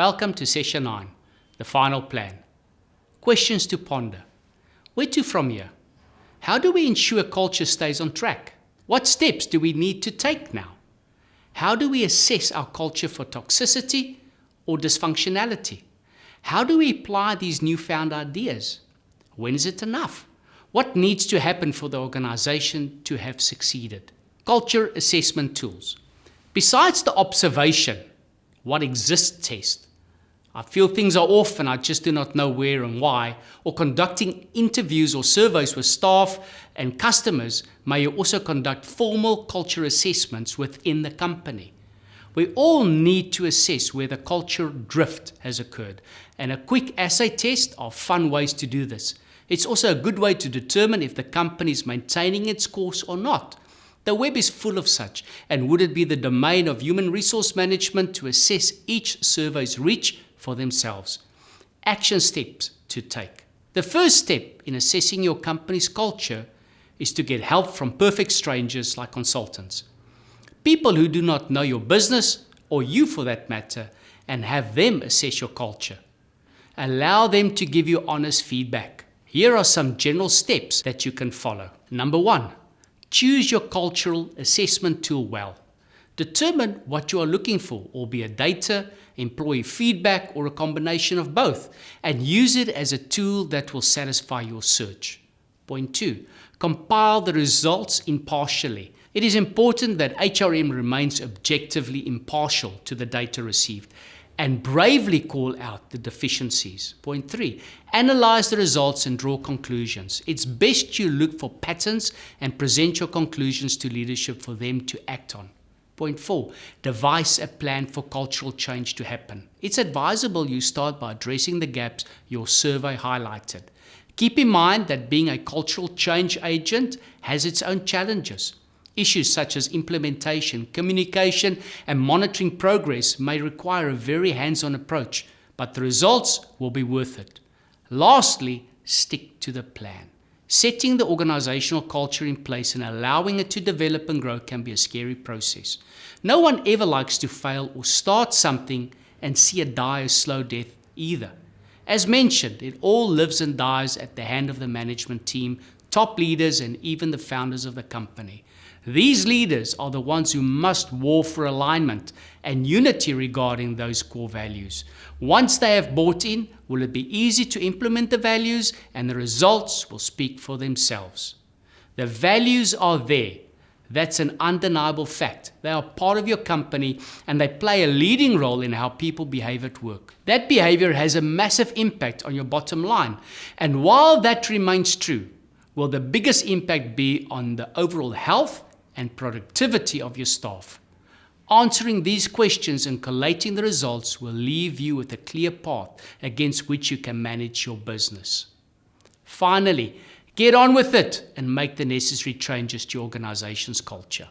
Welcome to Session 9, the final plan. Questions to ponder. Where to from here? How do we ensure culture stays on track? What steps do we need to take now? How do we assess our culture for toxicity or dysfunctionality? How do we apply these newfound ideas? When is it enough? What needs to happen for the organization to have succeeded? Culture assessment tools. Besides the observation, what exists test. I feel things are off and I just do not know where and why, or conducting interviews or surveys with staff and customers, may you also conduct formal culture assessments within the company. We all need to assess where the culture drift has occurred, and a quick assay test are fun ways to do this. It's also a good way to determine if the company is maintaining its course or not. The web is full of such, and would it be the domain of human resource management to assess each survey's reach for themselves? Action steps to take. The first step in assessing your company's culture is to get help from perfect strangers like consultants. People who do not know your business, or you for that matter, and have them assess your culture. Allow them to give you honest feedback. Here are some general steps that you can follow. Number 1, choose your cultural assessment tool well. Determine what you are looking for, albeit data, employee feedback, or a combination of both, and use it as a tool that will satisfy your search. Point 2, compile the results impartially. It is important that HRM remains objectively impartial to the data received and bravely call out the deficiencies. Point 3, analyze the results and draw conclusions. It's best you look for patterns and present your conclusions to leadership for them to act on. Point 4, devise a plan for cultural change to happen. It's advisable you start by addressing the gaps your survey highlighted. Keep in mind that being a cultural change agent has its own challenges. Issues such as implementation, communication, and monitoring progress may require a very hands-on approach, but the results will be worth it. Lastly, stick to the plan. Setting the organizational culture in place and allowing it to develop and grow can be a scary process. No one ever likes to fail or start something and see it die a slow death either. As mentioned, it all lives and dies at the hand of the management team, top leaders, and even the founders of the company. These leaders are the ones who must war for alignment and unity regarding those core values. Once they have bought in, will it be easy to implement the values, and the results will speak for themselves. The values are there. That's an undeniable fact. They are part of your company and they play a leading role in how people behave at work. That behavior has a massive impact on your bottom line. And while that remains true, will the biggest impact be on the overall health and productivity of your staff? Answering these questions and collating the results will leave you with a clear path against which you can manage your business. Finally, get on with it and make the necessary changes to your organization's culture.